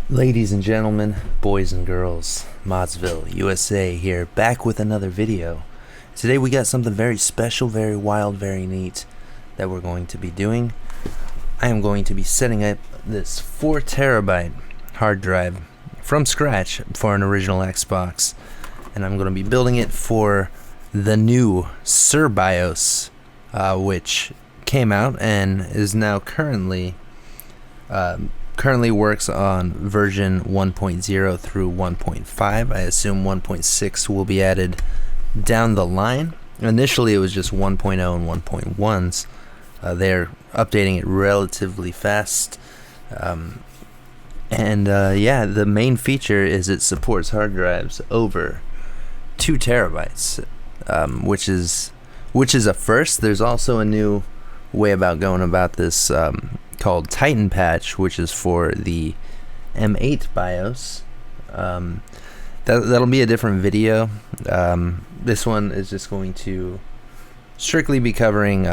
Ladies and gentlemen, boys and girls, ModzvilleUSA here, back with another video. Today we got something very special, very wild, very neat that we're going to be doing. I am going to be setting up this 4 terabyte hard drive from scratch for an original Xbox, and I'm going to be building it for the new Cerbios, which came out and is now currently works on version 1.0 through 1.5. I assume 1.6 will be added down the line. Initially it was just 1.0 and 1.1s. They're updating it relatively fast. Yeah, the main feature is it supports hard drives over 2 terabytes, which is a first. There's also a new way about going about this called Titan Patch, which is for the M8 BIOS. That'll be a different video. This one is just going to strictly be covering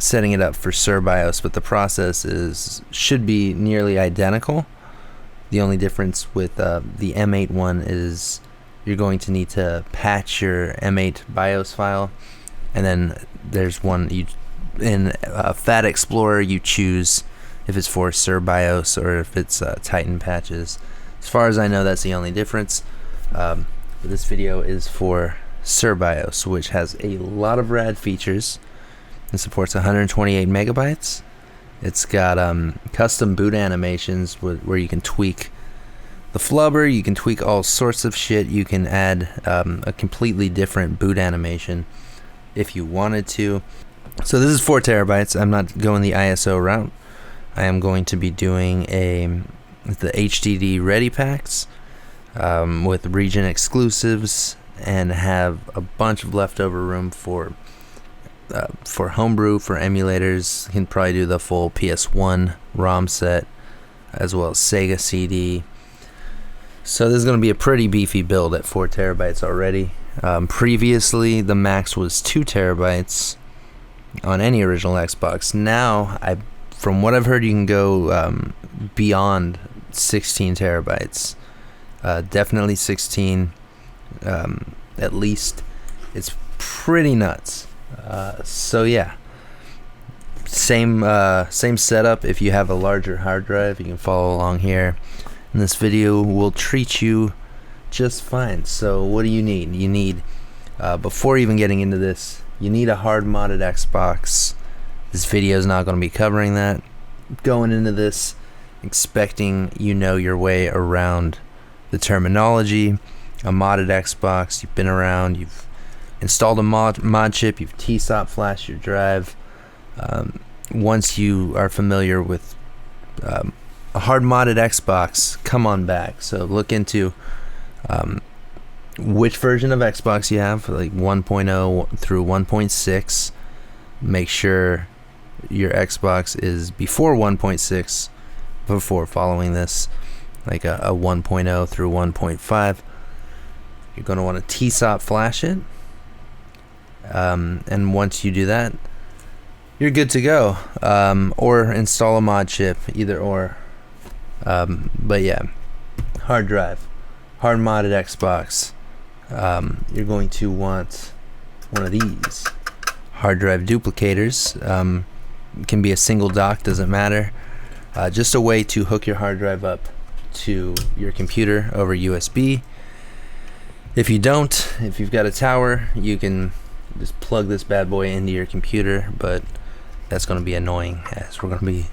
setting it up for Cerbios, but the process should be nearly identical. The only difference with the M8 one is you're going to need to patch your M8 BIOS file, and then there's one in FatXplorer you choose if it's for Cerbios or if it's Titan patches. As far as I know, that's the only difference. But this video is for Cerbios, which has a lot of rad features. It supports 128 megabytes. It's got custom boot animations where you can tweak the flubber, you can tweak all sorts of shit. You can add a completely different boot animation if you wanted to. So this is 4 terabytes. I'm not going the ISO route. I am going to be doing the HDD ready packs with region exclusives, and have a bunch of leftover room for homebrew, for emulators. You can probably do the full PS1 ROM set as well as Sega CD. So this is going to be a pretty beefy build at 4 terabytes already. Previously the max was 2 terabytes on any original Xbox. Now, from what I've heard, you can go beyond 16 terabytes. Definitely 16, at least. It's pretty nuts. So yeah, same setup. If you have a larger hard drive, you can follow along here, and this video will treat you just fine. So what do you need? You need, before even getting into this, you need a hard modded Xbox. This video is not going to be covering that. Going into this expecting you know your way around the terminology. A modded Xbox, you've been around, you've installed a Modchip, you've Tsop flashed your drive. Once you are familiar with a hard modded Xbox, come on back. So look into which version of Xbox you have, like 1.0 through 1.6. Make sure your Xbox is before 1.6 before following this, like a 1.0 through 1.5. You're going to want to Tsop flash it, and once you do that, you're good to go. Or install a Modchip, either or. But yeah, hard drive, hard modded Xbox. You're going to want one of these hard drive duplicators. Can be a single dock, doesn't matter. Just a way to hook your hard drive up to your computer over USB. If you don't, if you've got a tower, you can just plug this bad boy into your computer, but that's going to be annoying as we're going to be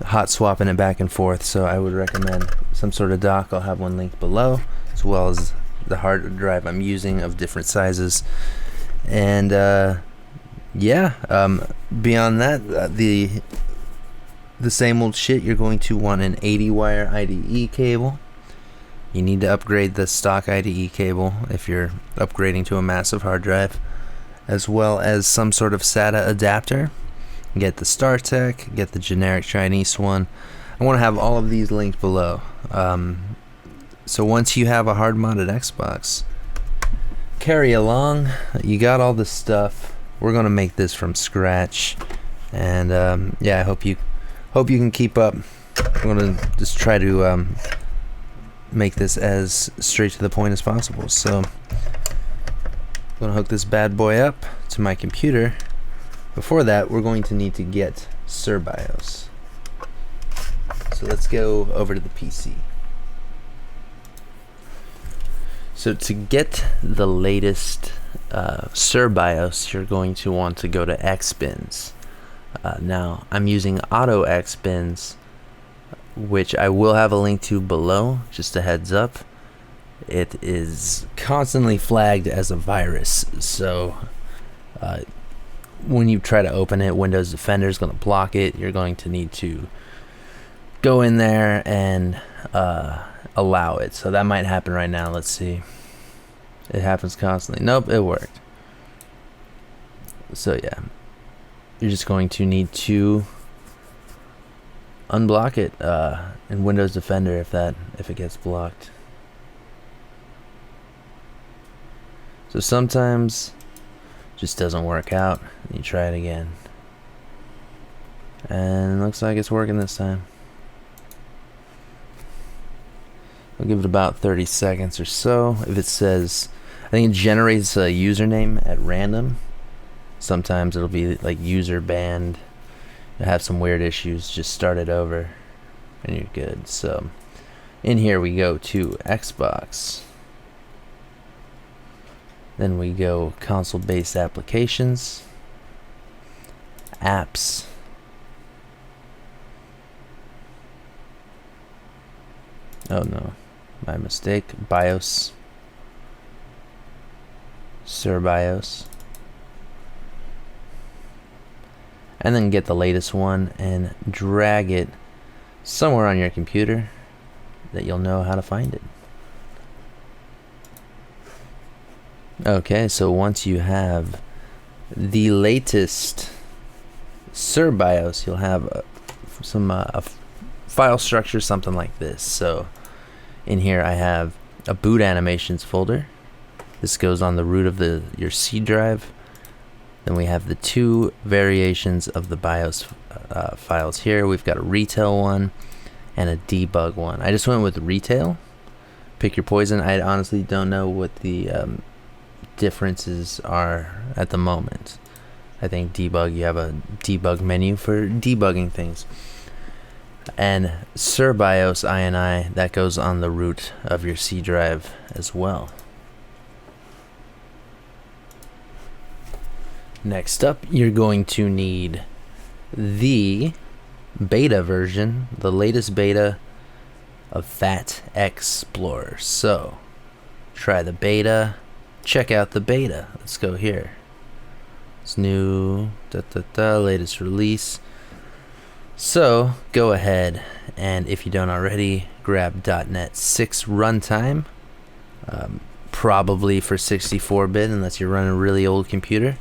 hot swapping it back and forth. So I would recommend some sort of dock. I'll have one linked below, as well as the hard drive I'm using of different sizes. And yeah, beyond that, the same old shit. You're going to want an 80 wire IDE cable. You need to upgrade the stock IDE cable if you're upgrading to a massive hard drive, as well as some sort of SATA adapter. Get the Startech, get the generic Chinese one. I want to have all of these linked below. So once you have a hard modded Xbox, carry along. You got all this stuff. We're gonna make this from scratch, and yeah, I hope you can keep up. I'm gonna just try to make this as straight to the point as possible. So I'm gonna hook this bad boy up to my computer. Before that, we're going to need to get Cerbios. So let's go over to the PC. So to get the latest Cerbios, you're going to want to go to Xbins. Now, I'm using Auto Xbins, which I will have a link to below, just a heads up. It is constantly flagged as a virus, so when you try to open it, Windows Defender is going to block it. You're going to need to go in there and allow it. So that might happen right now. Let's see. It happens constantly. Nope, it worked. So yeah, you're just going to need to unblock it in Windows Defender if it gets blocked. So sometimes it just doesn't work out. You try it again, and it looks like it's working this time. I'll give it about 30 seconds or so. If it says, I think it generates a username at random. Sometimes it'll be like user banned. You'll have some weird issues. Just start it over and you're good. So in here we go to Xbox. Then we go console-based applications, apps, oh no, my mistake, BIOS, Cerbios, and then get the latest one and drag it somewhere on your computer that you'll know how to find it. Okay, so once you have the latest Cerbios, you'll have some a file structure, something like this. So in here I have a boot animations folder. This goes on the root of your C drive. Then we have the two variations of the BIOS files here. We've got a retail one and a debug one. I just went with retail. Pick your poison. I honestly don't know what the differences are at the moment. I think debug, you have a debug menu for debugging things. And Cerbios INI, that goes on the root of your C drive as well. Next up, you're going to need the beta version, the latest beta of FatXplorer. So try the beta, check out the beta. Let's go here. It's new, latest release. So go ahead and, if you don't already, grab .NET 6 runtime, probably for 64-bit unless you're running a really old computer,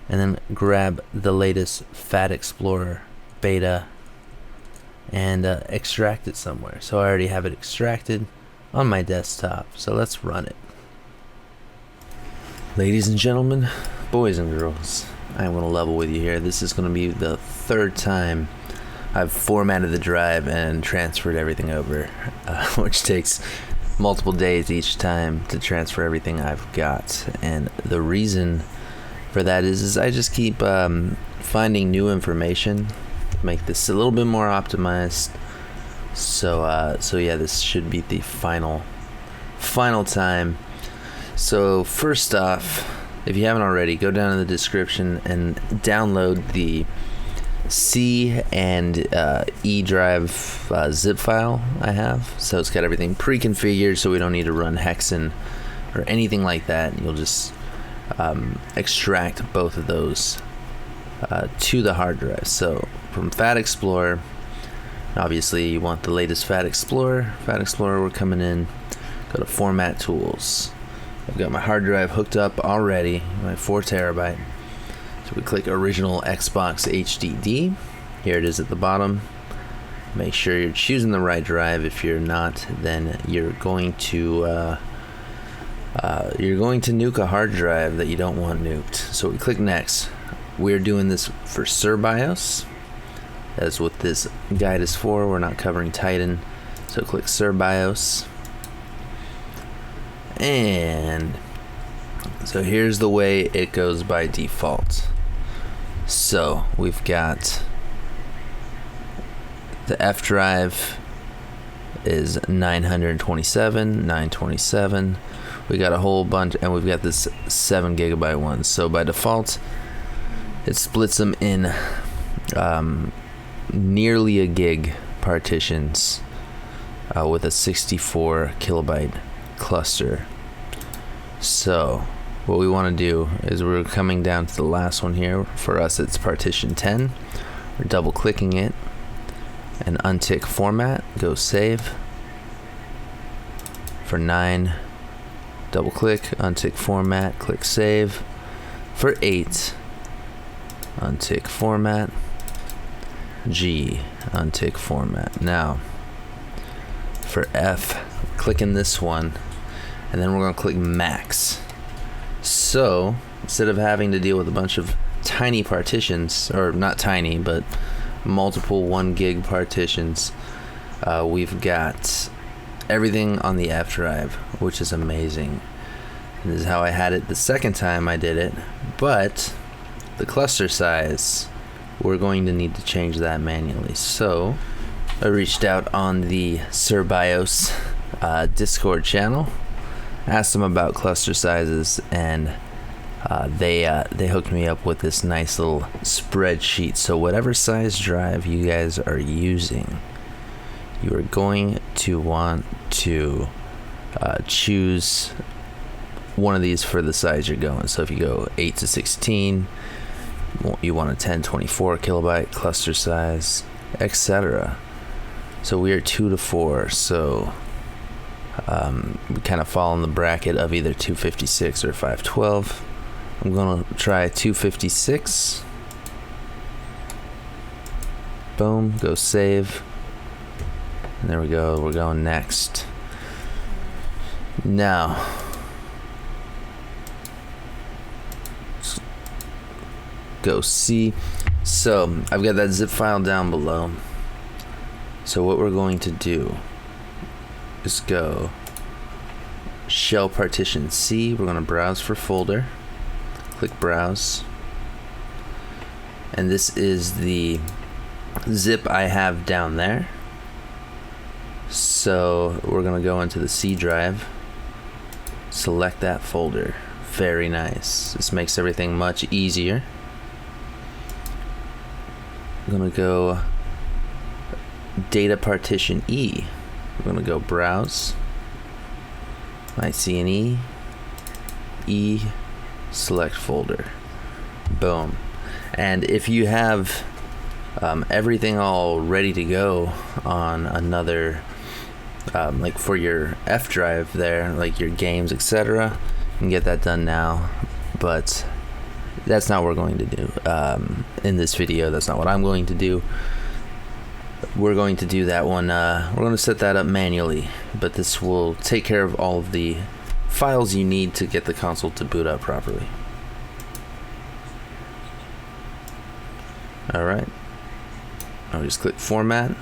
and then grab the latest FatXplorer beta and extract it somewhere. So I already have it extracted on my desktop, so let's run it. Ladies and gentlemen, boys and girls, I'm going to level with you here. This is going to be the third time I've formatted the drive and transferred everything over, which takes multiple days each time to transfer everything I've got. And the reason for that is I just keep finding new information to make this a little bit more optimized. So yeah, this should be the final time. So first off, if you haven't already, go down in the description and download the C and E drive zip file I have. So it's got everything pre-configured, so we don't need to run hexen or anything like that. You'll just extract both of those to the hard drive. So from FatXplorer, obviously you want the latest FatXplorer. We're coming in, go to Format Tools. I've got my hard drive hooked up already, my 4 terabyte. So we click Original Xbox HDD. Here it is at the bottom. Make sure you're choosing the right drive. If you're not, then you're going to You're going to nuke a hard drive that you don't want nuked. So we click next. We're doing this for Cerbios. That's what this guide is for. We're not covering Titan. So click Cerbios. And so here's the way it goes by default. So we've got the F drive is 927, 927. We got a whole bunch, and we've got this 7 gigabyte one. So by default, it splits them in nearly a gig partitions with a 64 kilobyte cluster. So what we want to do is we're coming down to the last one here. For us, it's partition 10. We're double clicking it and untick format, go save. For 9, double click, untick format, click save. For 8, untick format, G, untick format. Now for F, clicking this one, and then we're going to click max. So instead of having to deal with a bunch of tiny partitions, or not tiny, but multiple 1 gig partitions, we've got everything on the F drive, which is amazing. And this is how I had it the second time I did it, but the cluster size, we're going to need to change that manually. So I reached out on the Cerbios Discord channel, asked them about cluster sizes, and they hooked me up with this nice little spreadsheet. So whatever size drive you guys are using, you are going to want to choose one of these for the size you're going. So if you go 8 to 16, you want a 1024 kilobyte cluster size, etc. So we are 2 to 4, so we kind of fall in the bracket of either 256 or 512. I'm gonna try 256. Boom, go save. And there we go, we're going next. Now, let's go see. So I've got that zip file down below. So what we're going to do is go shell partition C. We're going to browse for folder. Click browse. And this is the zip I have down there. So we're going to go into the C drive. Select that folder. Very nice. This makes everything much easier. I'm going to go data partition E. We're going to go browse, my C and E, E, select folder. Boom. And if you have everything all ready to go on another, like for your F drive there, like your games, etc., you can get that done now. But that's not what we're going to do in this video. That's not what I'm going to do. We're going to do that one. We're going to set that up manually, but this will take care of all of the files you need to get the console to boot up properly. Alright, I'll just click format.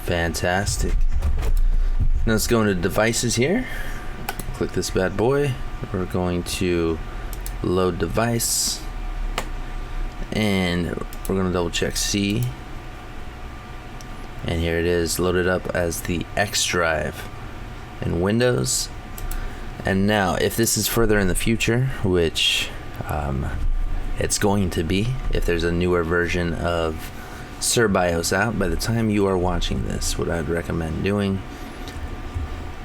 Fantastic. Now let's go into devices here. Click this bad boy. We're going to load device, and we're going to double check C, and here it is, loaded up as the X drive in Windows. And now if this is further in the future, which it's going to be if there's a newer version of Cerbios out, by the time you are watching this, what I'd recommend doing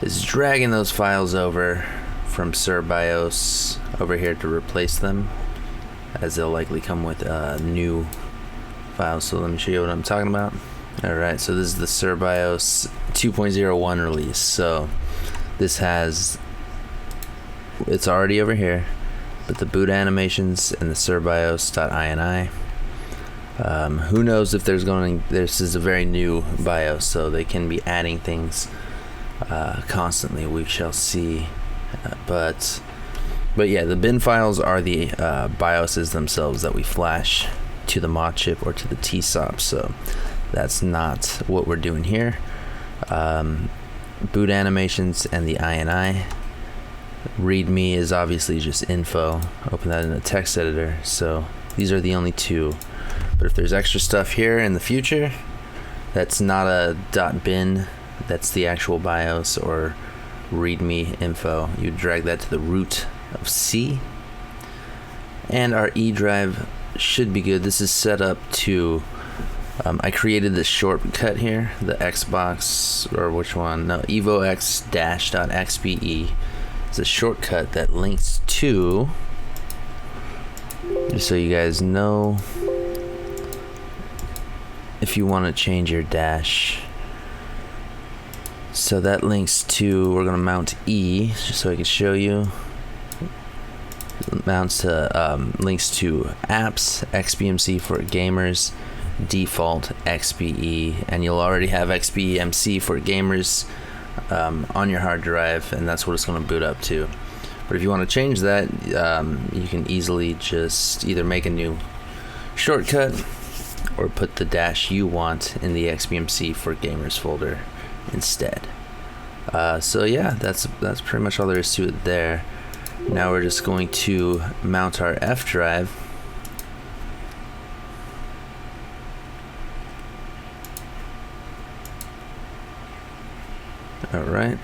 is dragging those files over from Cerbios over here to replace them, as they'll likely come with new files. So let me show you what I'm talking about. Alright, so this is the Cerbios 2.01 release. So this has, it's already over here, but the boot animations and the Cerbios.ini. Who knows if this is a very new BIOS, so they can be adding things constantly. We shall see. But yeah, the bin files are the BIOSes themselves that we flash to the Modchip or to the Tsop, so that's not what we're doing here. Boot animations and the INI. README is obviously just info. Open that in a text editor. So these are the only two. But if there's extra stuff here in the future, that's not a .bin, that's the actual BIOS or README info. You drag that to the root of C, and our E drive should be good. This is set up to I created this shortcut here, the Xbox, or which one? No, evox-.xbe. It's a shortcut that links to, just so you guys know, if you want to change your dash. So that links to, we're going to mount E, just so I can show you. It mounts to, links to apps, XBMC for gamers, default XBE, and you'll already have XBMC for gamers on your hard drive, and that's what it's going to boot up to. But if you want to change that, you can easily just either make a new shortcut or put the dash you want in the XBMC for gamers folder instead. So yeah, that's pretty much all there is to it there. Now we're just going to mount our F drive. All right.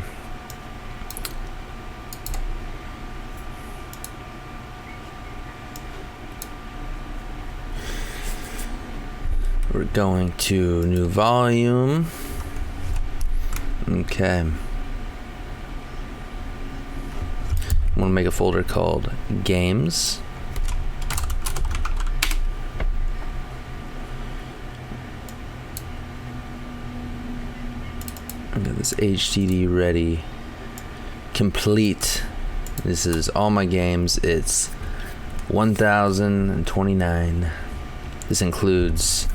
We're going to new volume. Okay. I'm going to make a folder called games. I got this HDD ready, complete. This is all my games. It's 1029. This includes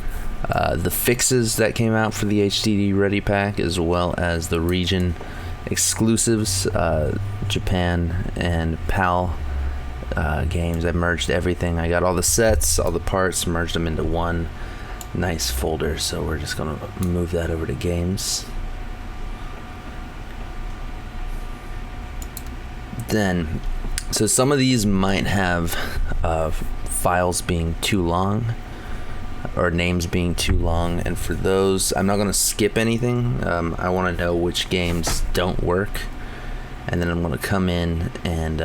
the fixes that came out for the HDD ready pack, as well as the region exclusives, Japan and PAL games. I merged everything. I got all the sets, all the parts, merged them into one nice folder. So we're just gonna move that over to games. Then, so some of these might have files being too long or names being too long, and for those I'm not going to skip anything. I want to know which games don't work, and then I'm going to come in and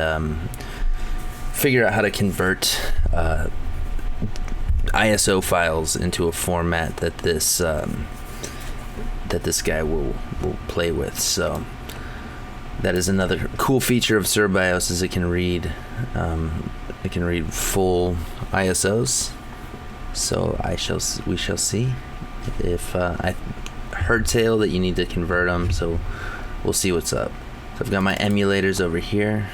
figure out how to convert ISO files into a format that this guy will play with. So that is another cool feature of Cerbios, is it can read full ISOs. So we shall see. If I heard tale that you need to convert them, so we'll see what's up. So I've got my emulators over here,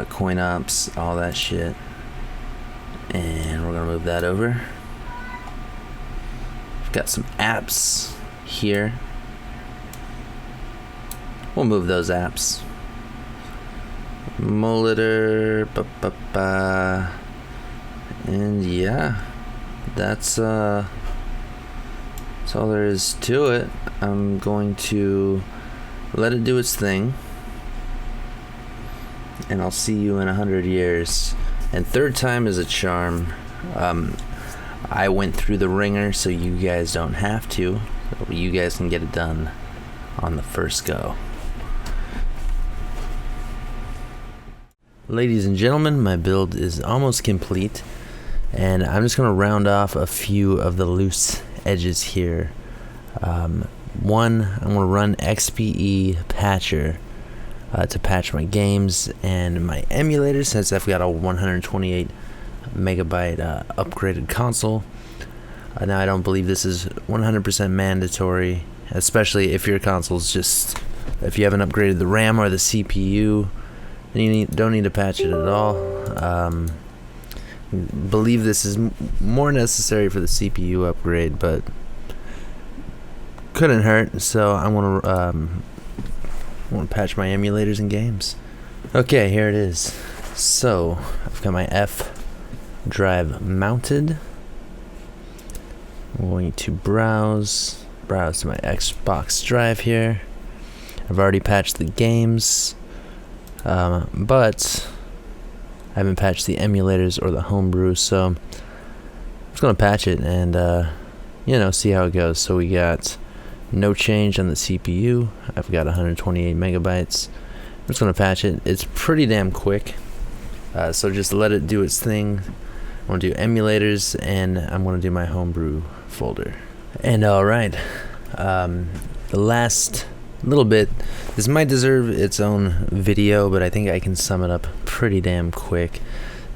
coin ops, all that shit, and we're gonna move that over. I've got some apps here. We'll move those apps. Molitor, and yeah, that's all there is to it. I'm going to let it do its thing, and I'll see you in 100 years. And third time is a charm. I went through the ringer, so you guys don't have to. So you guys can get it done on the first go. Ladies and gentlemen, my build is almost complete, and I'm just going to round off a few of the loose edges here. One, I'm going to run XBE Patcher to patch my games and my emulator, since I've got a 128 megabyte upgraded console. Now, I don't believe this is 100% mandatory, especially if your console's if you haven't upgraded the RAM or the CPU. You don't need to patch it at all. believe this is more necessary for the CPU upgrade, but couldn't hurt. So I want to patch my emulators and games. Okay, here it is. So I've got my F drive mounted. I'm going to browse to my Xbox drive here. I've already patched the games, but I haven't patched the emulators or the homebrew, so I'm just going to patch it and see how it goes. So we got no change on the CPU. I've got 128 megabytes. I'm just going to patch it. It's pretty damn quick, so just let it do its thing. I'm going to do emulators, and I'm going to do my homebrew folder. And alright, the last little bit, this might deserve its own video, but I think I can sum it up pretty damn quick.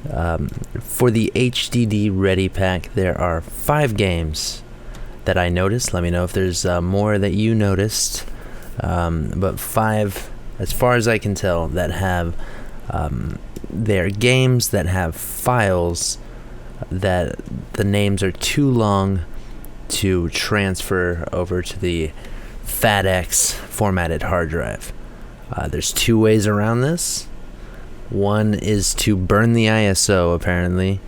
For the HDD Ready Pack, there are 5 games that I noticed. Let me know if there's more that you noticed, but 5, as far as I can tell, that have they're games that have files that the names are too long to transfer over to the FatX formatted hard drive. There's 2 ways around this. One is to burn the ISO, apparently,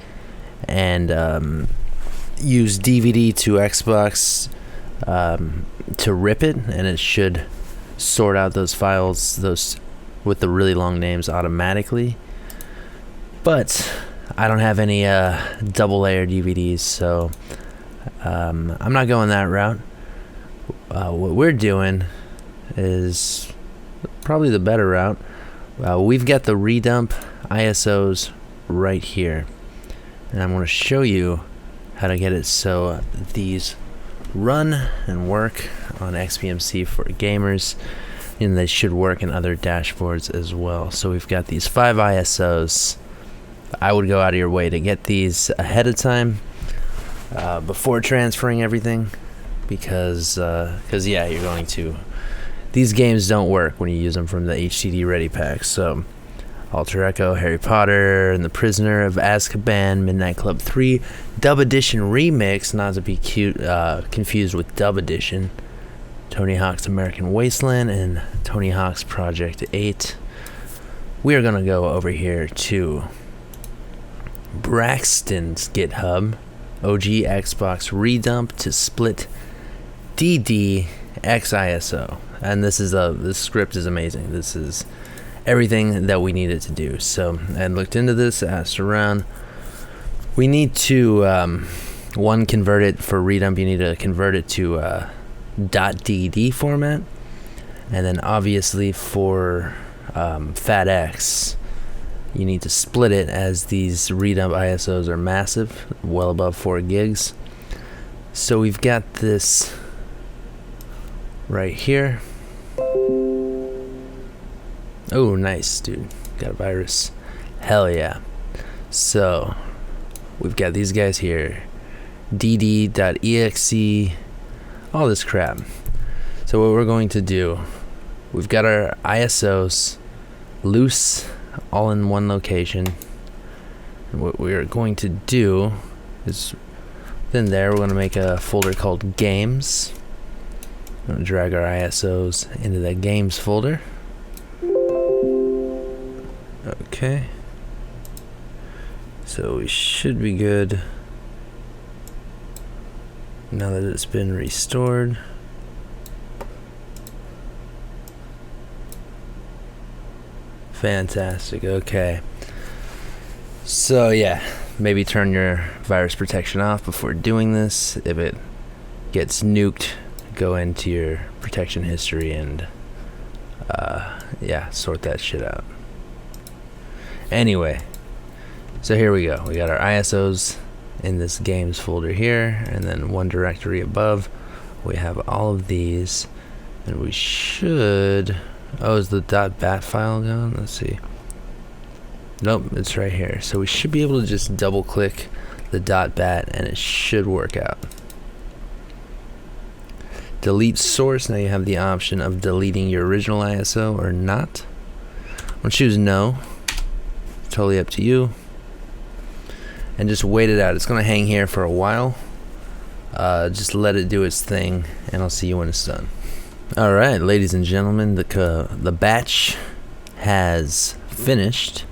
and use DVD to Xbox to rip it, and it should sort out those files, those with the really long names, automatically. But I don't have any double layer DVDs, so I'm not going that route. What we're doing is probably the better route. We've got the Redump ISOs right here, and I'm going to show you how to get it so these run and work on XBMC for gamers, and they should work in other dashboards as well. So we've got these 5 ISOs. I would go out of your way to get these ahead of time before transferring everything, because yeah, you're going to, these games don't work when you use them from the HDD Ready Pack. So Alter Echo, Harry Potter and the Prisoner of Azkaban, Midnight Club 3, Dub Edition Remix, not to be confused with Dub Edition, Tony Hawk's American Wasteland, and Tony Hawk's Project 8. We are going to go over here to Braxton's GitHub, OGXBOX Redump to split DD XISO, and this script is amazing. This is everything that we needed to do. So I looked into this, asked around. We need to convert it for Redump. You need to convert it to .dd format, and then obviously for FatX, you need to split it, as these Redump ISOs are massive, well above 4 gigs. So we've got this right here. Oh, nice, dude. Got a virus. Hell yeah. So we've got these guys here. dd.exe, all this crap. So what we're going to do, we've got our ISOs loose, all in one location. And what we're going to do is, then there, we're going to make a folder called Games. I'm going to drag our ISOs into the Games folder. Okay. So we should be good now that it's been restored. Fantastic. Okay. So yeah, maybe turn your virus protection off before doing this. If it gets nuked, go into your protection history and yeah, sort that shit out. Anyway, so here we go. We got our ISOs in this games folder here, and then one directory above we have all of these, and we should, oh, is the .bat file gone? Let's see. Nope, it's right here. So we should be able to just double click the .bat and it should work out. Delete source. Now you have the option of deleting your original ISO or not. I'm gonna choose no. Totally up to you. and just wait it out. It's going to hang here for a while. Just let it do its thing, and I'll see you when it's done. Alright, ladies and gentlemen, the batch has finished.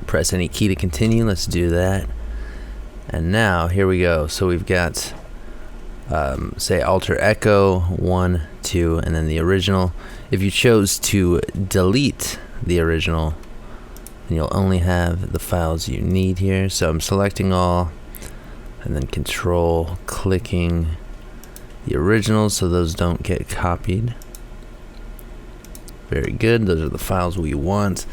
Press any key to continue. Let's do that. And now, here we go. So we've got, say, alter echo 1, 2, and then the original. If you chose to delete the original, then you'll only have the files you need here. So I'm selecting all, and then control clicking the originals so those don't get copied. Very good. Those are the files we want.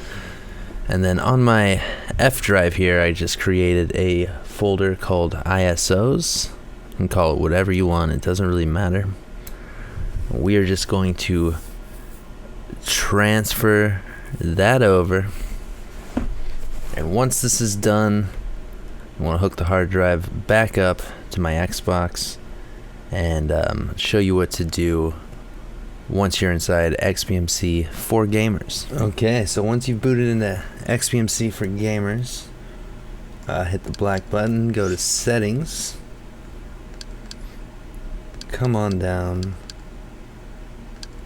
And then on my F drive here, I just created a folder called ISOs. You can call it whatever you want, it doesn't really matter. We are just going to transfer that over. And once this is done, I want to hook the hard drive back up to my Xbox and show you what to do once you're inside XBMC for Gamers. Okay, so once you've booted into XBMC for Gamers, hit the black button, go to Settings, come on down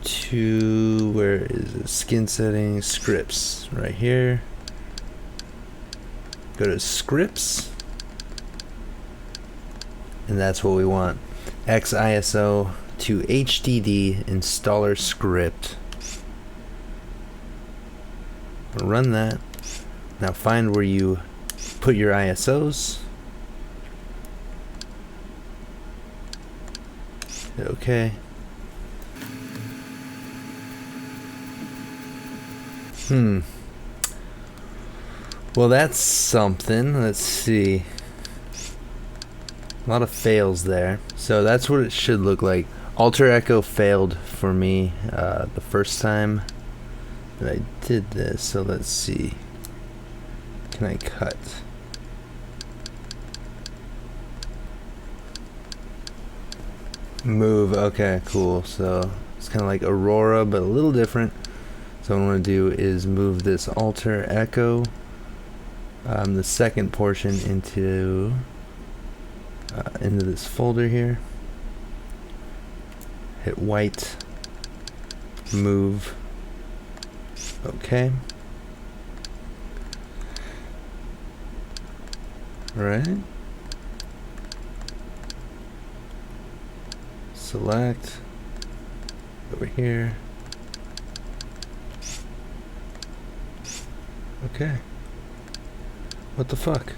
to, where is it, Skin Settings, Scripts, right here. Go to Scripts, and that's what we want. XISO to HDD installer script. Run that. Now find where you put your ISOs. Hit OK. Well, that's something. Let's see. A lot of fails there. So that's what it should look like. Alter Echo failed for me the first time that I did this. So let's see. Can I cut? Move. Okay, cool. So it's kind of like Aurora, but a little different. So what I want to do is move this Alter Echo, the second portion, into this folder here. Hit white, move, okay. Alright. Select, over here. Okay. What the fuck?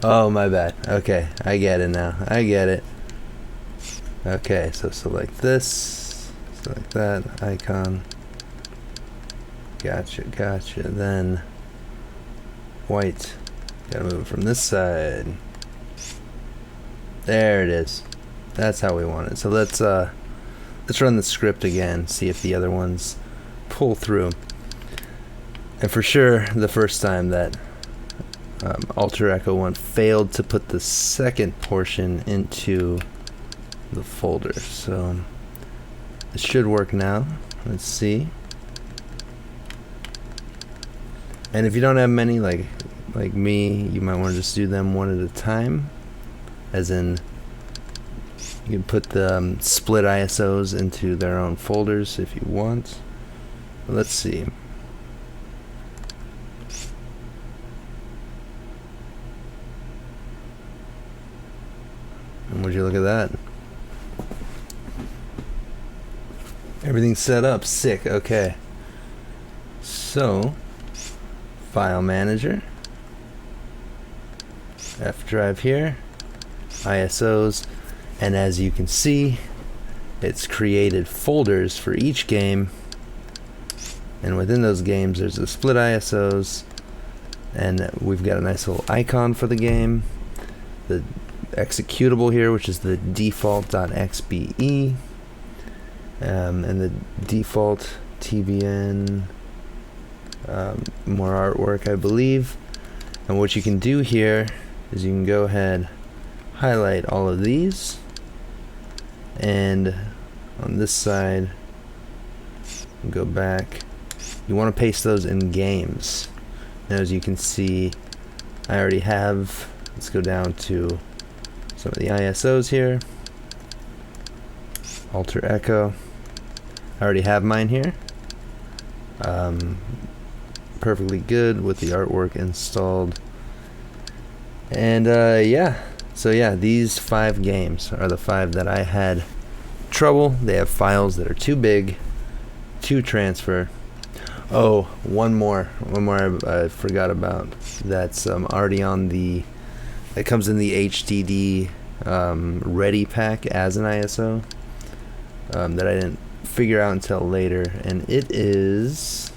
Oh, my bad. Okay, I get it now. I get it. Okay, so select this, select that icon. Gotcha, gotcha. Then white. Gotta move it from this side. There it is. That's how we want it. So let's run the script again, see if the other ones pull through. And for sure, the first time that Alter Echo 1 failed to put the second portion into the folder. So it should work now. Let's see. And if you don't have many, like me, you might want to just do them one at a time. As in, you can put the split ISOs into their own folders if you want. Let's see. And would you look at that? Everything's set up. Sick. Okay. So, File Manager, F drive here, ISOs, and as you can see, it's created folders for each game, and within those games there's a split ISOs, and we've got a nice little icon for the game, the executable here, which is the default.xbe, and the default TBN, more artwork, I believe. And what you can do here is you can go ahead, highlight all of these, and on this side, go back. You want to paste those in games. As you can see, I already have, let's go down to some of the ISOs here. Alter Echo. I already have mine here. Perfectly good with the artwork installed. And yeah, so yeah, these 5 games are the 5 that I had trouble. They have files that are too big to transfer. Oh, one more I forgot about. That's already on the, it comes in the HDD ready pack as an ISO that I didn't figure out until later, and it is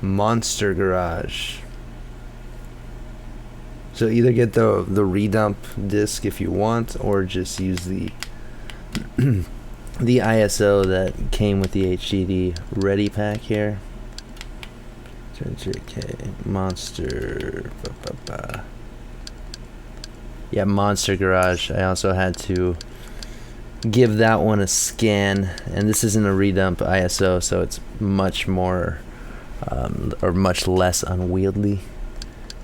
Monster Garage. So either get the Redump disk if you want, or just use the the ISO that came with the HDD ready pack here. JK Monster. Yeah, Monster Garage. I also had to give that one a scan, and this isn't a Redump ISO, so it's much more or much less unwieldy.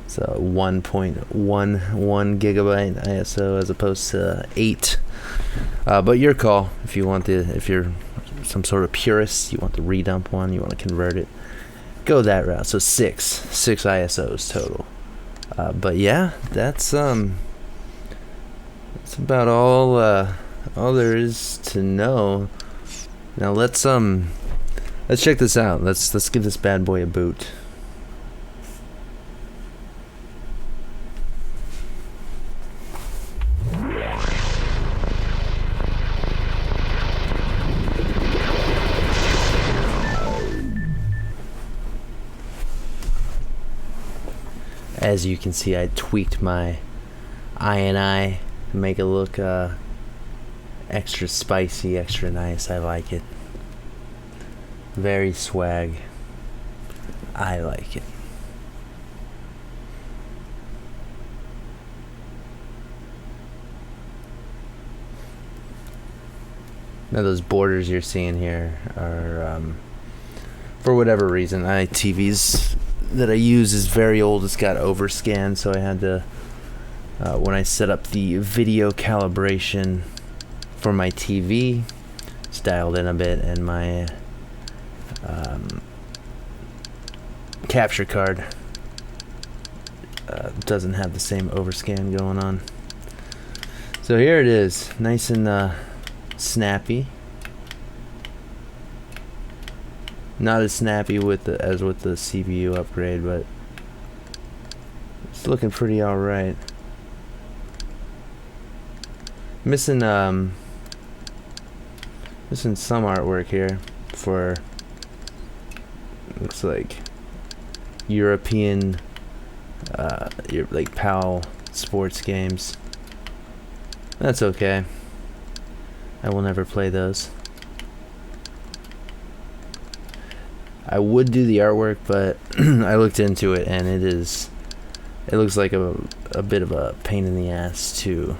So 1.11 gigabyte ISO as opposed to 8. But your call. If you want if you're some sort of purist, you want the Redump one, you want to convert it, go that route. So six ISOs total. But yeah, that's about all there is to know. Now let's check this out. Let's give this bad boy a boot. As you can see, I tweaked my INI to make it look extra spicy, extra nice. I like it. Very swag. I like it. Now those borders you're seeing here are for whatever reason, TVs that I use is very old. It's got overscan, so I had to when I set up the video calibration for my TV, it's dialed in a bit, and my capture card doesn't have the same overscan going on. So here it is, nice and snappy. Not as snappy as with the CPU upgrade, but it's looking pretty alright. Missing some artwork here for, looks like European like PAL sports games. That's okay. I will never play those. I would do the artwork, but I looked into it, and it looks like a bit of a pain in the ass to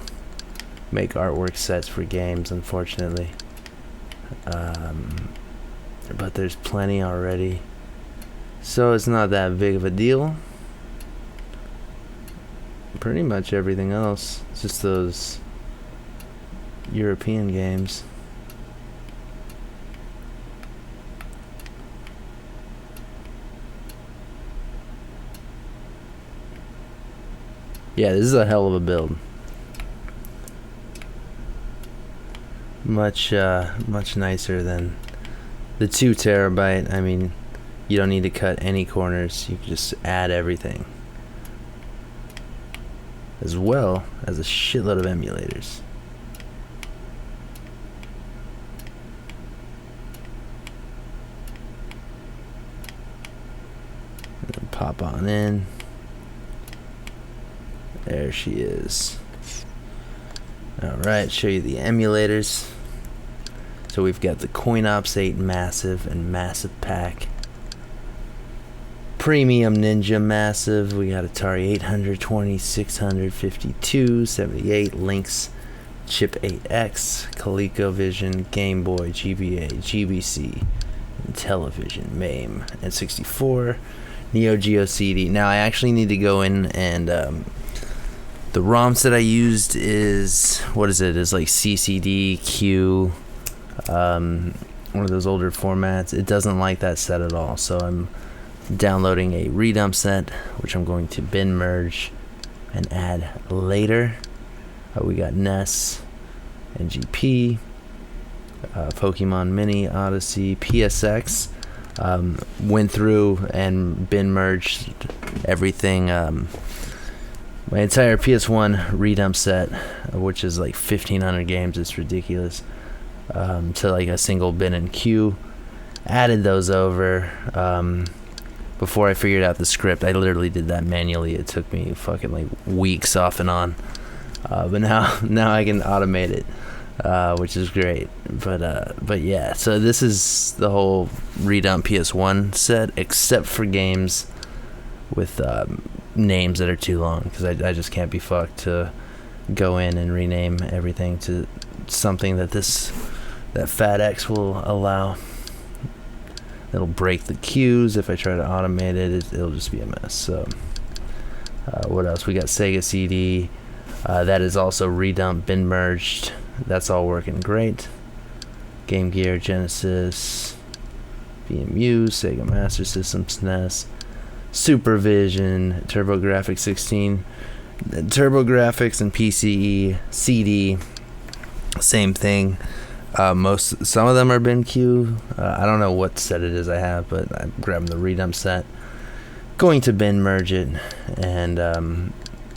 make artwork sets for games, unfortunately. But there's plenty already, so it's not that big of a deal. Pretty much everything else, it's just those European games. Yeah, this is a hell of a build. Much nicer than the 2 terabyte. I mean, you don't need to cut any corners. You can just add everything, as well as a shitload of emulators. And then pop on in. There she is. Alright, show you the emulators. So we've got the CoinOps 8 Massive and Massive Pack. Premium Ninja Massive. We got Atari 820, 600, 52, 78, Lynx, Chip 8X, ColecoVision, Game Boy, GBA, GBC, Intellivision, MAME, N64, Neo Geo CD. Now I actually need to go in and the ROMs that I used is, what is it? It's like CCD, Q, one of those older formats. It doesn't like that set at all, so I'm downloading a redump set, which I'm going to bin merge and add later. We got NES, NGP, Pokemon Mini, Odyssey, PSX. Went through and bin merged everything. My entire PS1 redump set, which is like 1,500 games, it's ridiculous, to like a single bin and queue. Added those over before I figured out the script. I literally did that manually. It took me fucking like weeks off and on, but now I can automate it, which is great. But yeah, so this is the whole redump PS1 set, except for games with names that are too long, because I just can't be fucked to go in and rename everything to something that FatX will allow. It'll break the queues if I try to automate it. It'll just be a mess. So what else? We got Sega CD. That is also redump, bin merged. That's all working great. Game Gear, Genesis, BMU, Sega Master System, SNES, Supervision, TurboGrafx 16, TurboGrafx and PCE, CD, same thing. Some of them are bin queue. I don't know what set it is I have, but I'm grabbing the redump set, going to bin merge it, and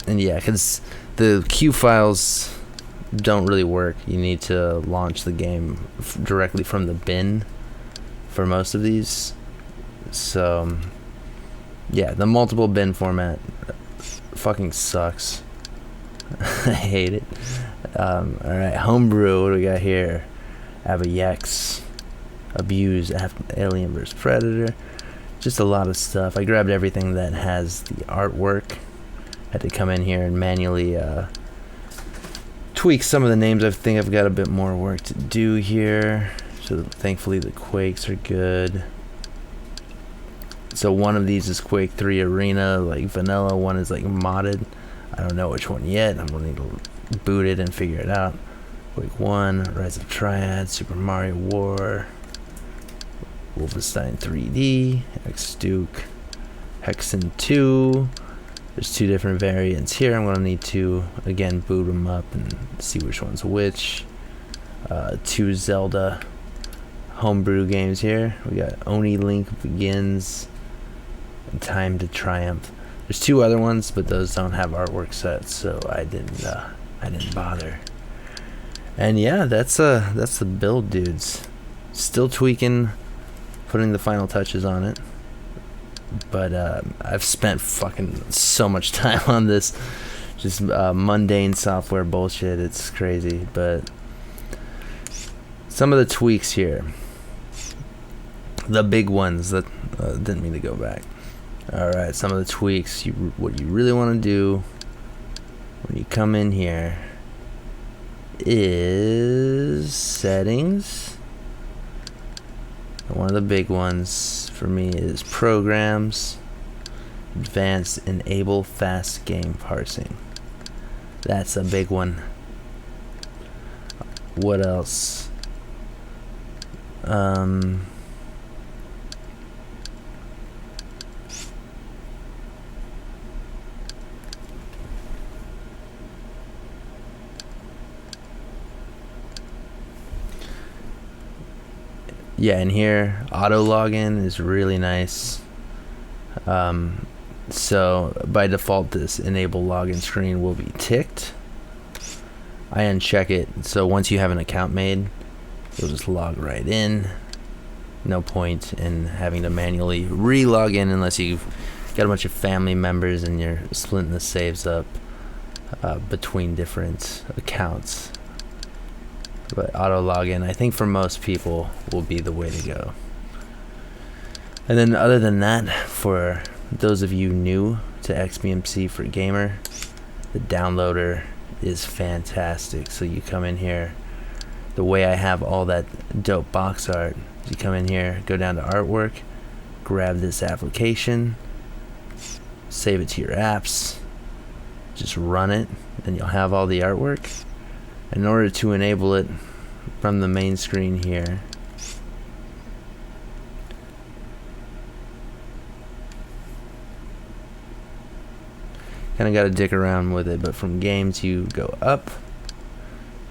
yeah, because the queue files don't really work. You need to launch the game directly from the bin for most of these. So yeah, the multiple bin format fucking sucks. I hate it. Alright, homebrew, what do we got here? Abayex, Abuse, Alien vs Predator, just a lot of stuff. I grabbed everything that has the artwork. Had to come in here and manually tweak some of the names. I think I've got a bit more work to do here. So thankfully the Quakes are good. So one of these is Quake 3 Arena, like vanilla. One is like modded. I don't know which one yet. I'm gonna need to boot it and figure it out. Quake 1, Rise of Triad, Super Mario War, Wolfenstein 3D, X-Duke, Hexen 2. There's two different variants here. I'm going to need to, again, boot them up and see which one's which. Two Zelda homebrew games here. We got Oni Link Begins and Time to Triumph. There's two other ones, but those don't have artwork sets, so I didn't bother. And yeah, that's the build, dudes. Still tweaking, putting the final touches on it. But I've spent fucking so much time on this, just mundane software bullshit. It's crazy. But some of the tweaks here, the big ones that didn't mean to go back. All right, some of the tweaks. What you really want to do when you come in here is settings. One of the big ones for me is programs, advanced, enable fast game parsing. That's a big one. What else? Yeah, in here, auto login is really nice. So by default, this enable login screen will be ticked. I uncheck it, so once you have an account made, you'll just log right in. No point in having to manually re-log in unless you've got a bunch of family members and you're splitting the saves up between different accounts. But auto login, I think for most people, will be the way to go. And then other than that, for those of you new to XBMC for Gamer, the downloader is fantastic. So you come in here, the way I have all that dope box art, you come in here, go down to artwork, grab this application, save it to your apps, just run it, and you'll have all the artwork. In order to enable it from the main screen here, kind of got to dick around with it, but from games you go up,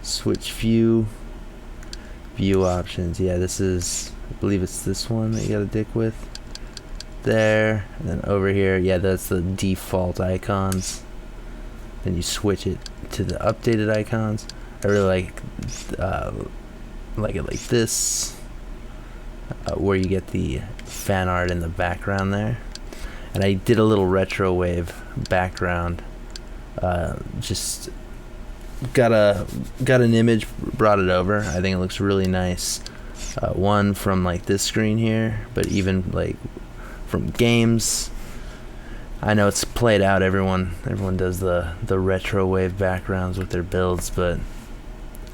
switch view options. Yeah, this is, I believe it's this one that you got to dick with. There, and then over here, yeah, that's the default icons. Then you switch it to the updated icons. I really like it like this, where you get the fan art in the background there. And I did a little retro wave background. Just got an image, brought it over. I think it looks really nice. One from like this screen here, but even like from games. I know it's played out. Everyone does the retro wave backgrounds with their builds, but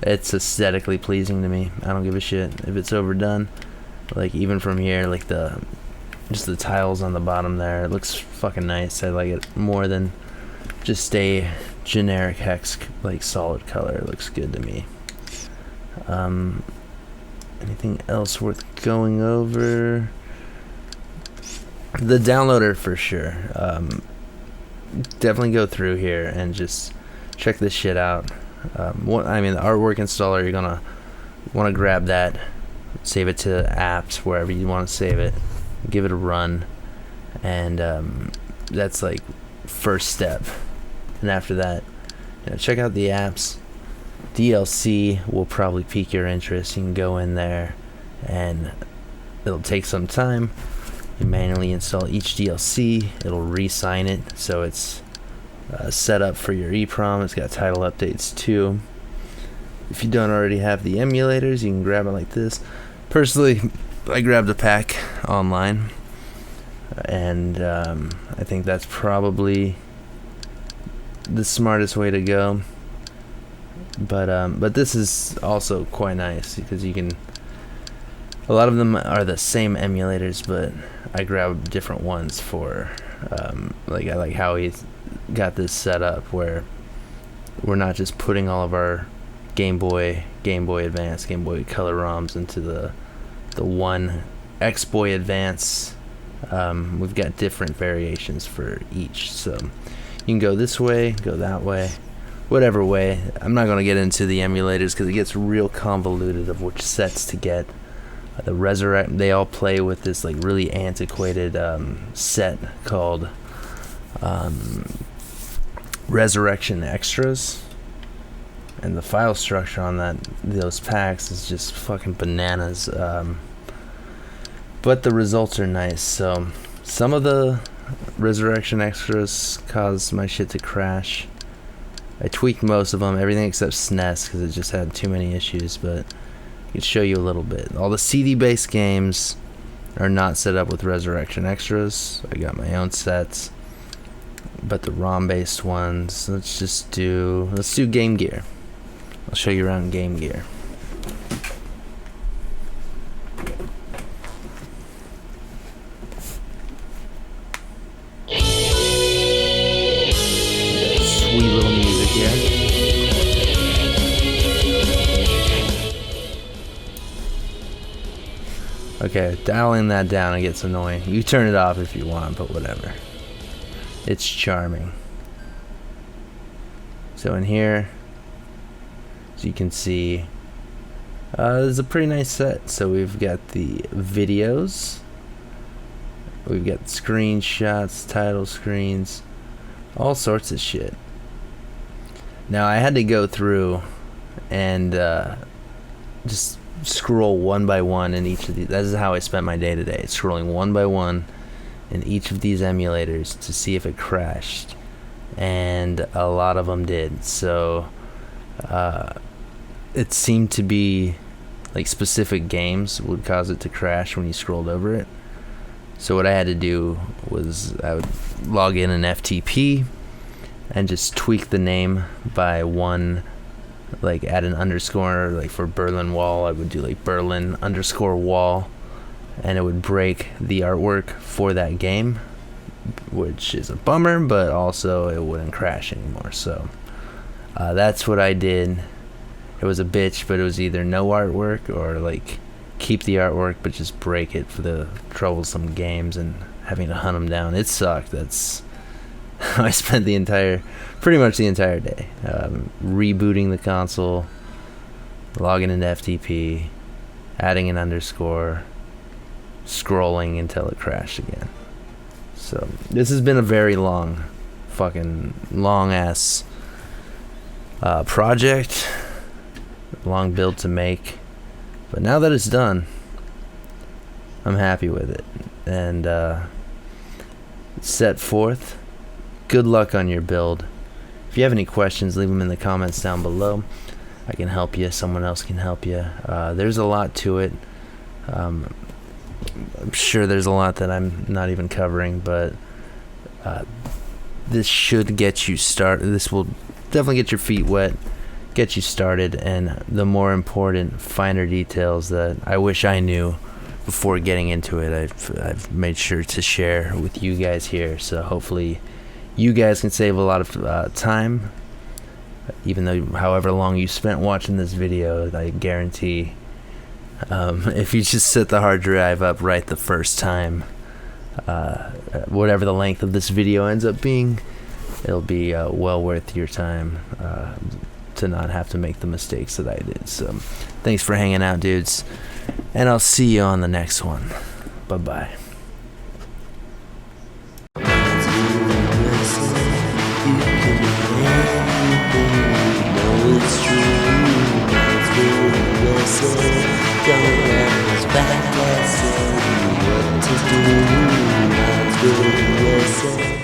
it's aesthetically pleasing to me. I don't give a shit if it's overdone. Like even from here, like just the tiles on the bottom there, it looks fucking nice. I like it more than just a generic hex like solid color. It looks good to me. Anything else worth going over? The downloader for sure. Definitely go through here and just check this shit out. The artwork installer, you're gonna want to grab that, save it to apps, wherever you want to save it, give it a run, and that's like first step. And after that, check out the apps. DLC will probably pique your interest. You can go in there and it'll take some time. You manually install each DLC. It'll re-sign it so it's set up for your EEPROM. It's got title updates too. If you don't already have the emulators, you can grab it like this. Personally, I grabbed a pack online, and I think that's probably the smartest way to go. But this is also quite nice because you can. A lot of them are the same emulators, but I grabbed different ones for I like how he's got this set up where we're not just putting all of our Game Boy Advance, Game Boy Color ROMs into the one X-Boy Advance. We've got different variations for each, so you can go this way, go that way, whatever way. I'm not going to get into the emulators because it gets real convoluted of which sets to get. The Resurrect, they all play with this like really antiquated set called Resurrection Extras, and the file structure on those packs is just fucking bananas. But the results are nice. So some of the Resurrection Extras caused my shit to crash. I tweaked most of them, everything except SNES, because it just had too many issues, but I could show you a little bit. All the CD-based games are not set up with Resurrection Extras. I got my own sets. But the ROM-based ones, let's do Game Gear. I'll show you around Game Gear. Sweet little music here. Okay, dialing that down, it gets annoying. You turn it off if you want, but whatever. It's charming. So in here, as you can see, there's a pretty nice set. So we've got the videos, we've got screenshots, title screens, all sorts of shit. Now I had to go through and just scroll one by one in each of these. That is how I spent my day today, scrolling one by one in each of these emulators to see if it crashed, and a lot of them did. So it seemed to be like specific games would cause it to crash when you scrolled over it. So what I had to do was I would log in an FTP and just tweak the name by one, like add an underscore. Like for Berlin Wall, I would do like Berlin _wall, and it would break the artwork for that game which is a bummer, but also it wouldn't crash anymore. So that's what I did. It was a bitch, but it was either no artwork or like keep the artwork but just break it for the troublesome games and having to hunt them down. It sucked. That's how I spent pretty much the entire day, rebooting the console, logging into FTP, adding an underscore, scrolling until it crashed again. So this has been a very long ass project, long build to make, but now that it's done, I'm happy with it. And set forth. Good luck on your build. If you have any questions, leave them in the comments down below. I can help you. Someone else can help you. There's a lot to it. I'm sure there's a lot that I'm not even covering, but this should get you started. This will definitely get your feet wet, get you started, and the more important, finer details that I wish I knew before getting into it, I've made sure to share with you guys here. So hopefully you guys can save a lot of time, even though however long you spent watching this video, I guarantee if you just set the hard drive up right the first time, whatever the length of this video ends up being, it'll be well worth your time to not have to make the mistakes that I did. So thanks for hanging out, dudes, and I'll see you on the next one. Bye bye. Back, I say what to do, ModzvilleUSA.